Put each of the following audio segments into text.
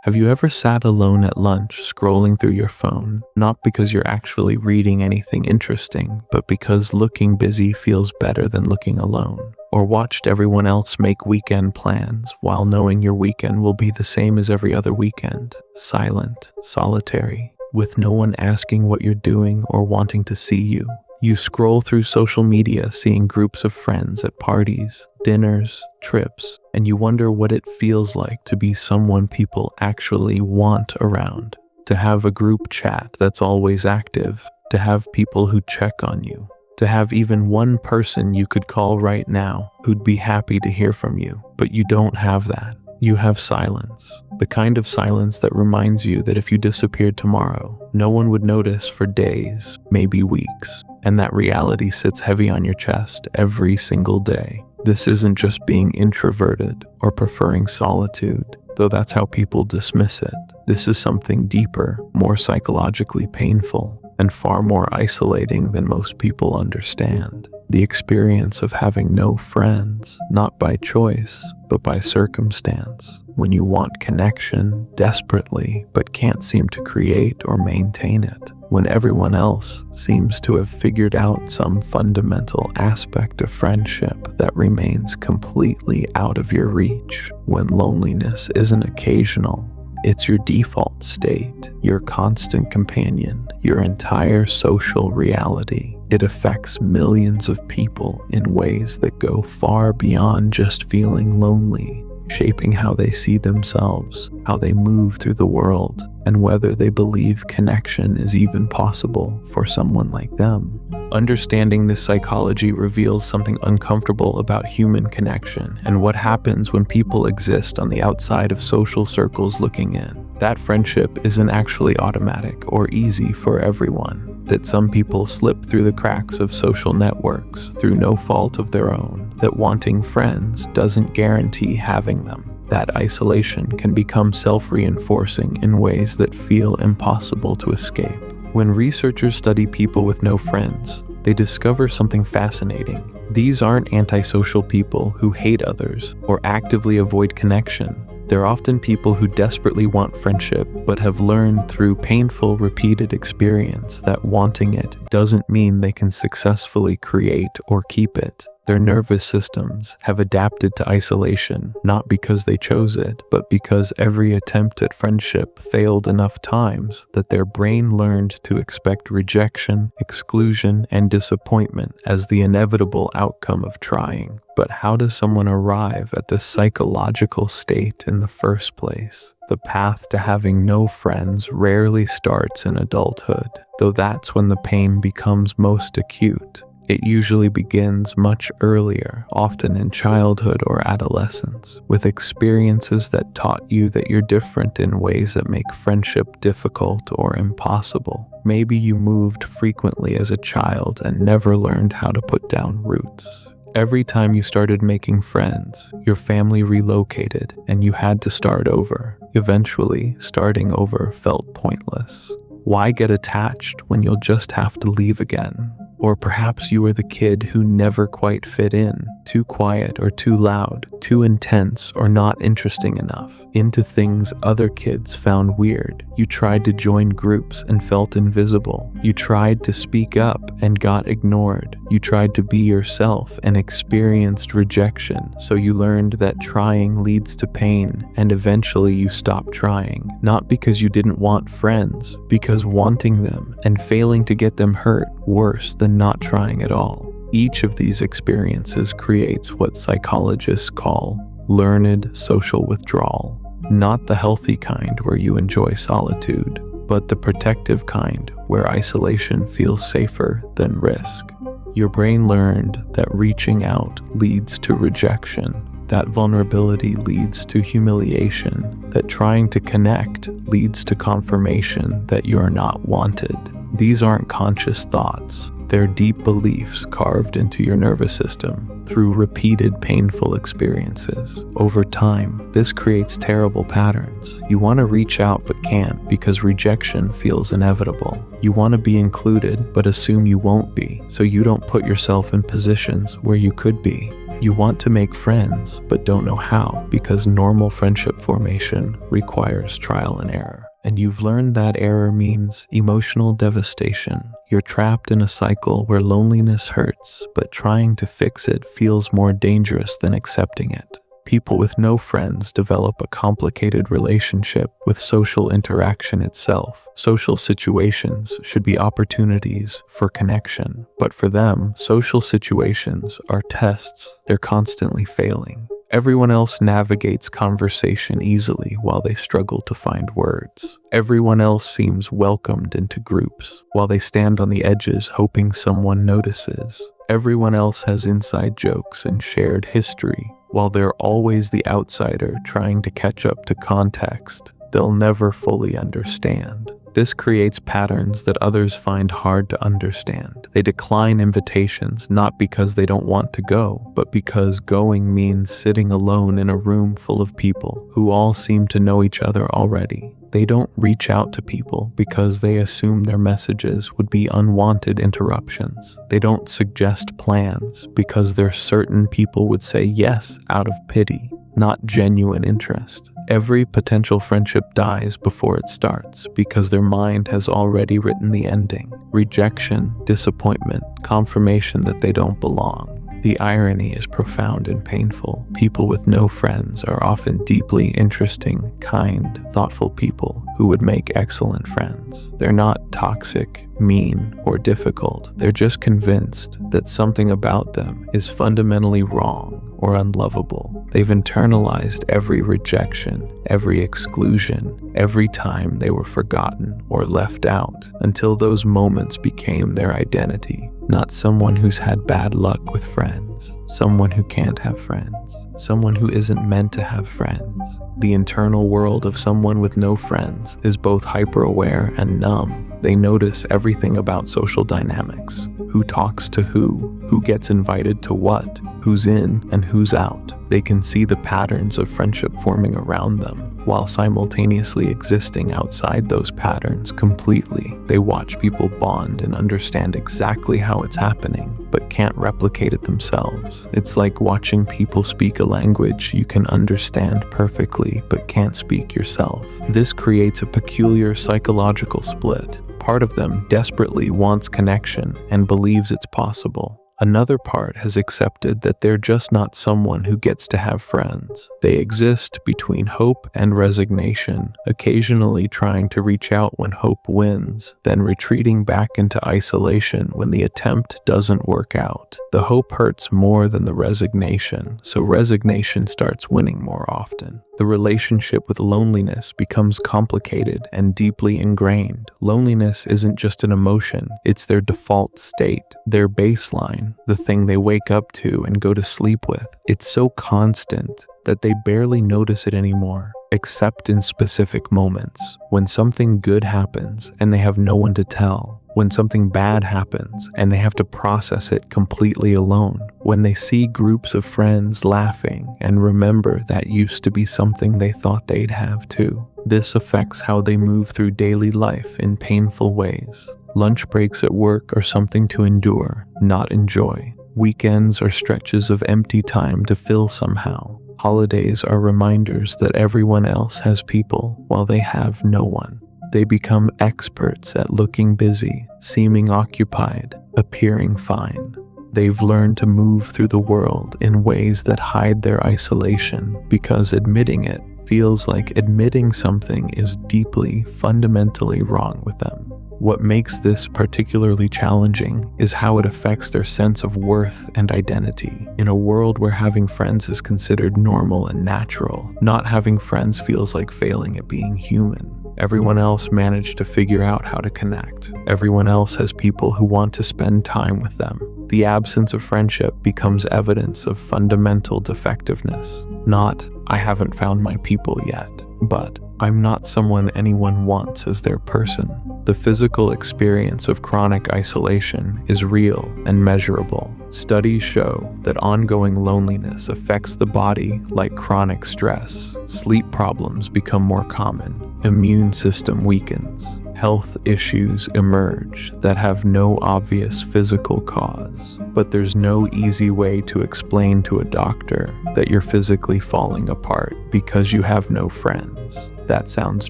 Have you ever sat alone at lunch scrolling through your phone, not because you're actually reading anything interesting, but because looking busy feels better than looking alone? Or watched everyone else make weekend plans while knowing your weekend will be the same as every other weekend, silent, solitary, with no one asking what you're doing or wanting to see you? You scroll through social media seeing groups of friends at parties, dinners, trips, and you wonder what it feels like to be someone people actually want around, to have a group chat that's always active, to have people who check on you, to have even one person you could call right now who'd be happy to hear from you. But you don't have that. You have silence, the kind of silence that reminds you that if you disappeared tomorrow, no one would notice for days, maybe weeks, and that reality sits heavy on your chest every single day. This isn't just being introverted or preferring solitude, though that's how people dismiss it. This is something deeper, more psychologically painful, and far more isolating than most people understand. The experience of having no friends, not by choice, but by circumstance, when you want connection desperately but can't seem to create or maintain it, when everyone else seems to have figured out some fundamental aspect of friendship that remains completely out of your reach, when loneliness isn't occasional, it's your default state, your constant companion, your entire social reality. It affects millions of people in ways that go far beyond just feeling lonely, shaping how they see themselves, how they move through the world, and whether they believe connection is even possible for someone like them. Understanding this psychology reveals something uncomfortable about human connection and what happens when people exist on the outside of social circles looking in. That friendship isn't actually automatic or easy for everyone, that some people slip through the cracks of social networks through no fault of their own, that wanting friends doesn't guarantee having them. That isolation can become self-reinforcing in ways that feel impossible to escape. When researchers study people with no friends, they discover something fascinating. These aren't antisocial people who hate others or actively avoid connection. They're often people who desperately want friendship but have learned through painful, repeated experience that wanting it doesn't mean they can successfully create or keep it. Their nervous systems have adapted to isolation, not because they chose it, but because every attempt at friendship failed enough times that their brain learned to expect rejection, exclusion, and disappointment as the inevitable outcome of trying. But how does someone arrive at this psychological state in the first place? The path to having no friends rarely starts in adulthood, though that's when the pain becomes most acute. It usually begins much earlier, often in childhood or adolescence, with experiences that taught you that you're different in ways that make friendship difficult or impossible. Maybe you moved frequently as a child and never learned how to put down roots. Every time you started making friends, your family relocated and you had to start over. Eventually, starting over felt pointless. Why get attached when you'll just have to leave again? Or perhaps you were the kid who never quite fit in, too quiet or too loud, too intense or not interesting enough, into things other kids found weird. You tried to join groups and felt invisible. You tried to speak up and got ignored. You tried to be yourself and experienced rejection, so you learned that trying leads to pain, and eventually you stopped trying, not because you didn't want friends, because wanting them and failing to get them hurt worse than not trying at all. Each of these experiences creates what psychologists call learned social withdrawal, not the healthy kind where you enjoy solitude, but the protective kind where isolation feels safer than risk. Your brain learned that reaching out leads to rejection, that vulnerability leads to humiliation, that trying to connect leads to confirmation that you're not wanted. These aren't conscious thoughts. They're deep beliefs carved into your nervous system through repeated painful experiences. Over time, this creates terrible patterns. You want to reach out but can't because rejection feels inevitable. You want to be included but assume you won't be, so you don't put yourself in positions where you could be. You want to make friends, but don't know how, because normal friendship formation requires trial and error. And you've learned that error means emotional devastation. You're trapped in a cycle where loneliness hurts, but trying to fix it feels more dangerous than accepting it. People with no friends develop a complicated relationship with social interaction itself. Social situations should be opportunities for connection, but for them, social situations are tests. They're constantly failing. Everyone else navigates conversation easily while they struggle to find words. Everyone else seems welcomed into groups while they stand on the edges hoping someone notices. Everyone else has inside jokes and shared history while they're always the outsider trying to catch up to context they'll never fully understand. This creates patterns that others find hard to understand. They decline invitations not because they don't want to go, but because going means sitting alone in a room full of people who all seem to know each other already. They don't reach out to people because they assume their messages would be unwanted interruptions. They don't suggest plans because they're certain people would say yes out of pity, not genuine interest. Every potential friendship dies before it starts because their mind has already written the ending. Rejection, disappointment, confirmation that they don't belong. The irony is profound and painful. People with no friends are often deeply interesting, kind, thoughtful people who would make excellent friends. They're not toxic, mean, or difficult. They're just convinced that something about them is fundamentally wrong or unlovable. They've internalized every rejection, every exclusion, every time they were forgotten or left out, until those moments became their identity. Not someone who's had bad luck with friends, someone who can't have friends, someone who isn't meant to have friends. The internal world of someone with no friends is both hyper-aware and numb. They notice everything about social dynamics. Who talks to who gets invited to what, who's in and who's out. They can see the patterns of friendship forming around them, while simultaneously existing outside those patterns completely. They watch people bond and understand exactly how it's happening, but can't replicate it themselves. It's like watching people speak a language you can understand perfectly, but can't speak yourself. This creates a peculiar psychological split. Part of them desperately wants connection and believes it's possible. Another part has accepted that they're just not someone who gets to have friends. They exist between hope and resignation, occasionally trying to reach out when hope wins, then retreating back into isolation when the attempt doesn't work out. The hope hurts more than the resignation, so resignation starts winning more often. The relationship with loneliness becomes complicated and deeply ingrained. Loneliness isn't just an emotion, it's their default state, their baseline, the thing they wake up to and go to sleep with. It's so constant that they barely notice it anymore, except in specific moments, when something good happens and they have no one to tell. When something bad happens and they have to process it completely alone. When they see groups of friends laughing and remember that used to be something they thought they'd have too. This affects how they move through daily life in painful ways. Lunch breaks at work are something to endure, not enjoy. Weekends are stretches of empty time to fill somehow. Holidays are reminders that everyone else has people while they have no one. They become experts at looking busy, seeming occupied, appearing fine. They've learned to move through the world in ways that hide their isolation because admitting it feels like admitting something is deeply, fundamentally wrong with them. What makes this particularly challenging is how it affects their sense of worth and identity. In a world where having friends is considered normal and natural, not having friends feels like failing at being human. Everyone else managed to figure out how to connect. Everyone else has people who want to spend time with them. The absence of friendship becomes evidence of fundamental defectiveness. Not, I haven't found my people yet, but I'm not someone anyone wants as their person. The physical experience of chronic isolation is real and measurable. Studies show that ongoing loneliness affects the body like chronic stress. Sleep problems become more common. Immune system weakens. health issues emerge that have no obvious physical cause. But there's no easy way to explain to a doctor that you're physically falling apart because you have no friends. That sounds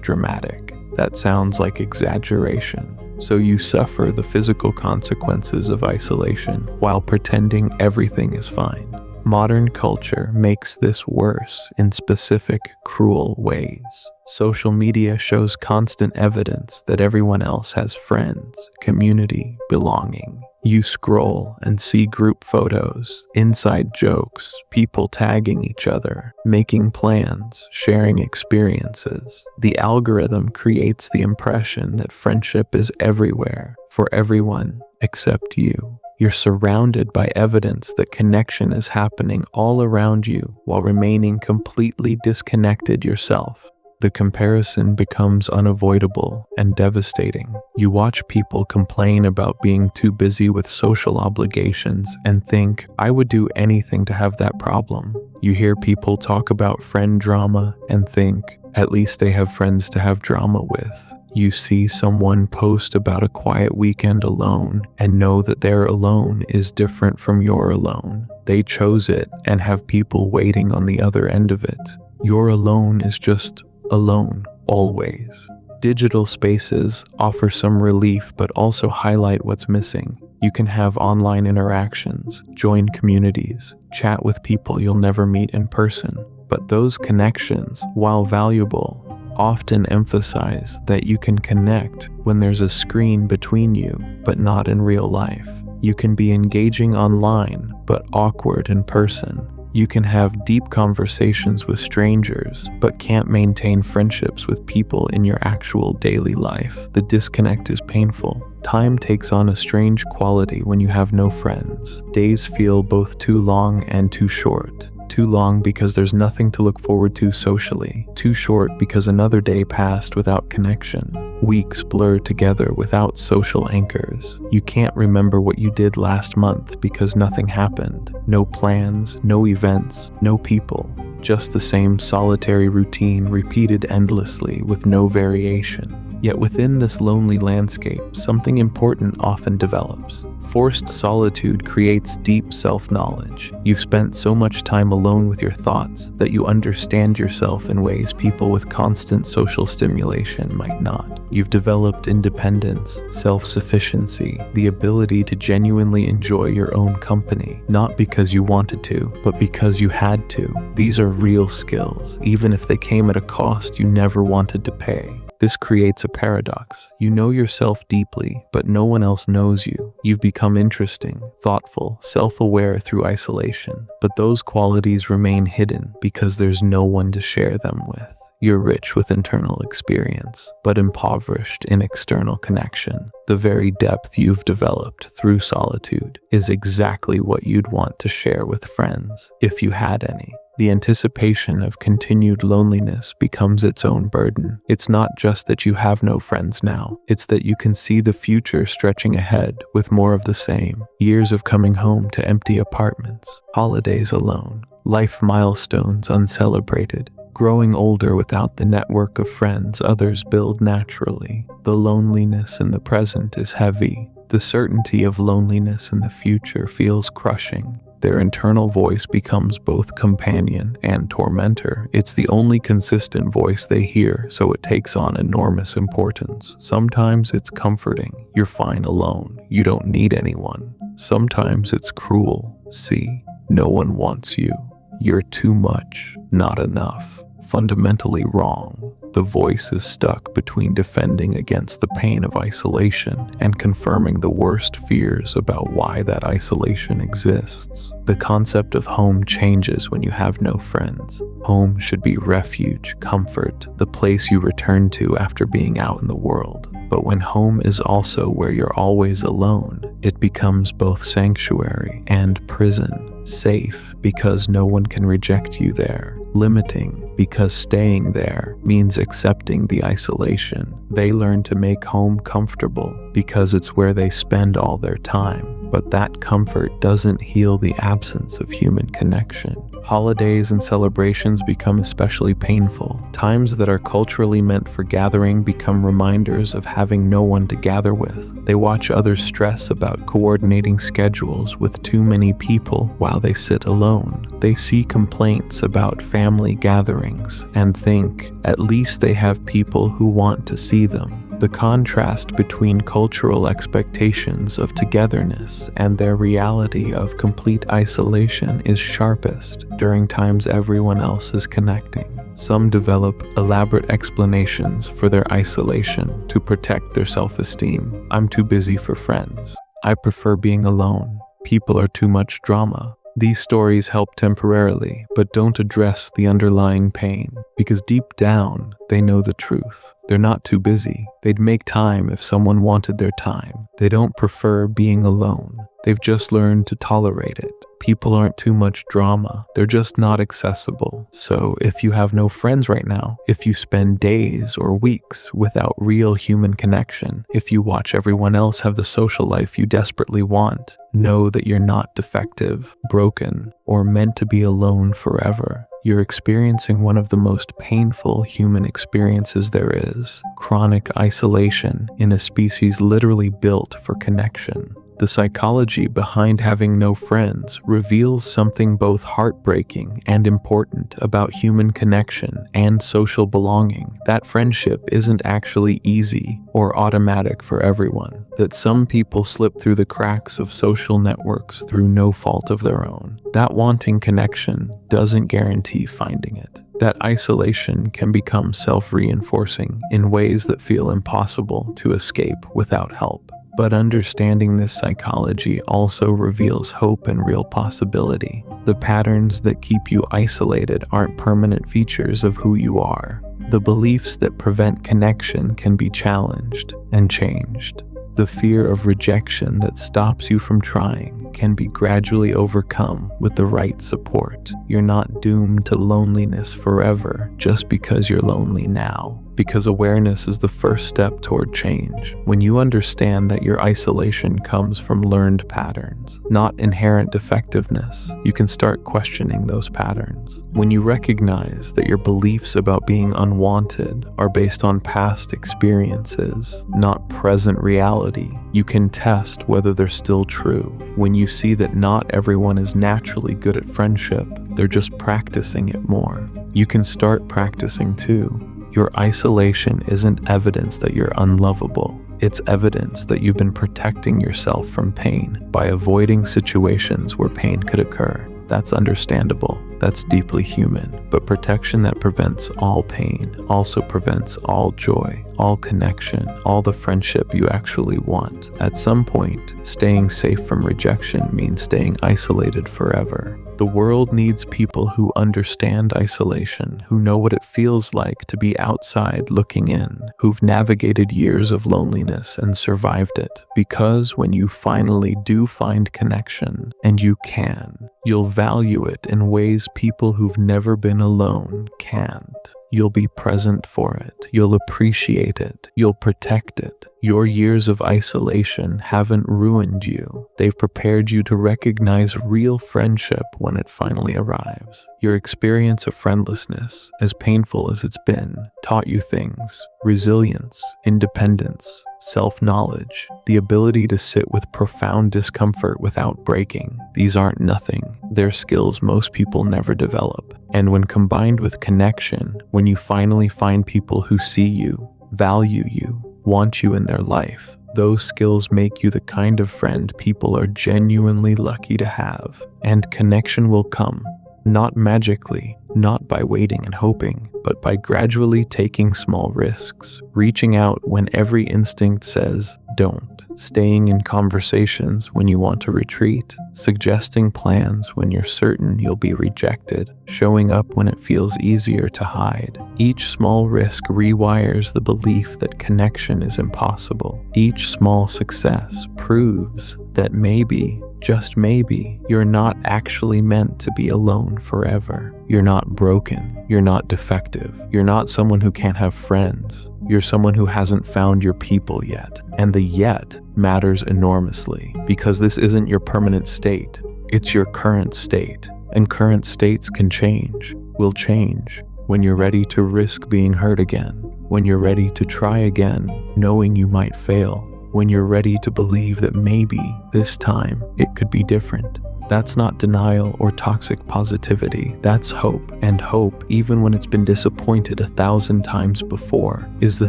dramatic. That sounds like exaggeration. So you suffer the physical consequences of isolation while pretending everything is fine. Modern culture makes this worse in specific, cruel ways. Social media shows constant evidence that everyone else has friends, community, belonging. You scroll and see group photos, inside jokes, people tagging each other, making plans, sharing experiences. The algorithm creates the impression that friendship is everywhere, for everyone except you. You're surrounded by evidence that connection is happening all around you while remaining completely disconnected yourself. The comparison becomes unavoidable and devastating. You watch people complain about being too busy with social obligations and think, I would do anything to have that problem. You hear people talk about friend drama and think, at least they have friends to have drama with. You see someone post about a quiet weekend alone and know that their alone is different from your alone. They chose it and have people waiting on the other end of it. Your alone is just alone, always. Digital spaces offer some relief but also highlight what's missing. You can have online interactions, join communities, chat with people you'll never meet in person. But those connections, while valuable, often emphasize that you can connect when there's a screen between you, but not in real life. You can be engaging online, but awkward in person. You can have deep conversations with strangers, but can't maintain friendships with people in your actual daily life. The disconnect is painful. Time takes on a strange quality when you have no friends. Days feel both too long and too short. Too long because there's nothing to look forward to socially. Too short because another day passed without connection. Weeks blur together without social anchors. You can't remember what you did last month because nothing happened. No plans, no events, no people. Just the same solitary routine repeated endlessly with no variation. Yet within this lonely landscape, something important often develops. Forced solitude creates deep self-knowledge. You've spent so much time alone with your thoughts that you understand yourself in ways people with constant social stimulation might not. You've developed independence, self-sufficiency, the ability to genuinely enjoy your own company, not because you wanted to, but because you had to. These are real skills, even if they came at a cost you never wanted to pay. This creates a paradox. You know yourself deeply, but no one else knows you. You've become interesting, thoughtful, self-aware through isolation. But those qualities remain hidden because there's no one to share them with. You're rich with internal experience, but impoverished in external connection. The very depth you've developed through solitude is exactly what you'd want to share with friends, if you had any. The anticipation of continued loneliness becomes its own burden. It's not just that you have no friends now, it's that you can see the future stretching ahead with more of the same. Years of coming home to empty apartments, holidays alone, life milestones uncelebrated, growing older without the network of friends others build naturally. The loneliness in the present is heavy. The certainty of loneliness in the future feels crushing. Their internal voice becomes both companion and tormentor. It's the only consistent voice they hear, so it takes on enormous importance. Sometimes it's comforting. You're fine alone. You don't need anyone. Sometimes it's cruel. See, no one wants you. You're too much, not enough. Fundamentally wrong. The voice is stuck between defending against the pain of isolation and confirming the worst fears about why that isolation exists. The concept of home changes when you have no friends. Home should be refuge, comfort, the place you return to after being out in the world. But when home is also where you're always alone, it becomes both sanctuary and prison. Safe because no one can reject you there. Limiting because staying there means accepting the isolation. They learn to make home comfortable because it's where they spend all their time. But that comfort doesn't heal the absence of human connection. Holidays and celebrations become especially painful. Times that are culturally meant for gathering become reminders of having no one to gather with. They watch others stress about coordinating schedules with too many people while they sit alone. They see complaints about family gatherings and think, at least they have people who want to see them. The contrast between cultural expectations of togetherness and their reality of complete isolation is sharpest during times everyone else is connecting. Some develop elaborate explanations for their isolation to protect their self-esteem. I'm too busy for friends. I prefer being alone. People are too much drama. These stories help temporarily, but don't address the underlying pain, because deep down, they know the truth. They're not too busy. They'd make time if someone wanted their time. They don't prefer being alone. They've just learned to tolerate it. People aren't too much drama. They're just not accessible. So if you have no friends right now, if you spend days or weeks without real human connection, if you watch everyone else have the social life you desperately want, know that you're not defective, broken, or meant to be alone forever. You're experiencing one of the most painful human experiences there is, chronic isolation in a species literally built for connection. The psychology behind having no friends reveals something both heartbreaking and important about human connection and social belonging. That friendship isn't actually easy or automatic for everyone. That some people slip through the cracks of social networks through no fault of their own. That wanting connection doesn't guarantee finding it. That isolation can become self-reinforcing in ways that feel impossible to escape without help. But understanding this psychology also reveals hope and real possibility. The patterns that keep you isolated aren't permanent features of who you are. The beliefs that prevent connection can be challenged and changed. The fear of rejection that stops you from trying can be gradually overcome with the right support. You're not doomed to loneliness forever just because you're lonely now. Because awareness is the first step toward change. When you understand that your isolation comes from learned patterns, not inherent defectiveness, you can start questioning those patterns. When you recognize that your beliefs about being unwanted are based on past experiences, not present reality, you can test whether they're still true. When you see that not everyone is naturally good at friendship, they're just practicing it more. You can start practicing too. Your isolation isn't evidence that you're unlovable. It's evidence that you've been protecting yourself from pain by avoiding situations where pain could occur. That's understandable. That's deeply human. But protection that prevents all pain also prevents all joy, all connection, all the friendship you actually want. At some point, staying safe from rejection means staying isolated forever. The world needs people who understand isolation, who know what it feels like to be outside looking in, who've navigated years of loneliness and survived it. Because when you finally do find connection, and you can, you'll value it in ways people who've never been alone can't. You'll be present for it. You'll appreciate it. You'll protect it. Your years of isolation haven't ruined you. They've prepared you to recognize real friendship when it finally arrives. Your experience of friendlessness, as painful as it's been, taught you things: resilience, independence, self-knowledge, the ability to sit with profound discomfort without breaking. These aren't nothing. They're skills most people never develop. And when combined with connection, when you finally find people who see you, value you, want you in their life, those skills make you the kind of friend people are genuinely lucky to have. And connection will come. Not magically, not by waiting and hoping, but by gradually taking small risks, reaching out when every instinct says don't, staying in conversations when you want to retreat, suggesting plans when you're certain you'll be rejected, showing up when it feels easier to hide. Each small risk rewires the belief that connection is impossible. Each small success proves that maybe, just maybe, you're not actually meant to be alone forever. You're not broken. You're not defective. You're not someone who can't have friends. You're someone who hasn't found your people yet. And the yet matters enormously, because this isn't your permanent state. It's your current state. and current states can change, will change, when you're ready to risk being hurt again, when you're ready to try again, knowing you might fail, when you're ready to believe that maybe this time it could be different. That's not denial or toxic positivity. That's hope. And hope, even when it's been disappointed 1,000 times before, is the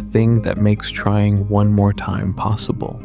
thing that makes trying one more time possible.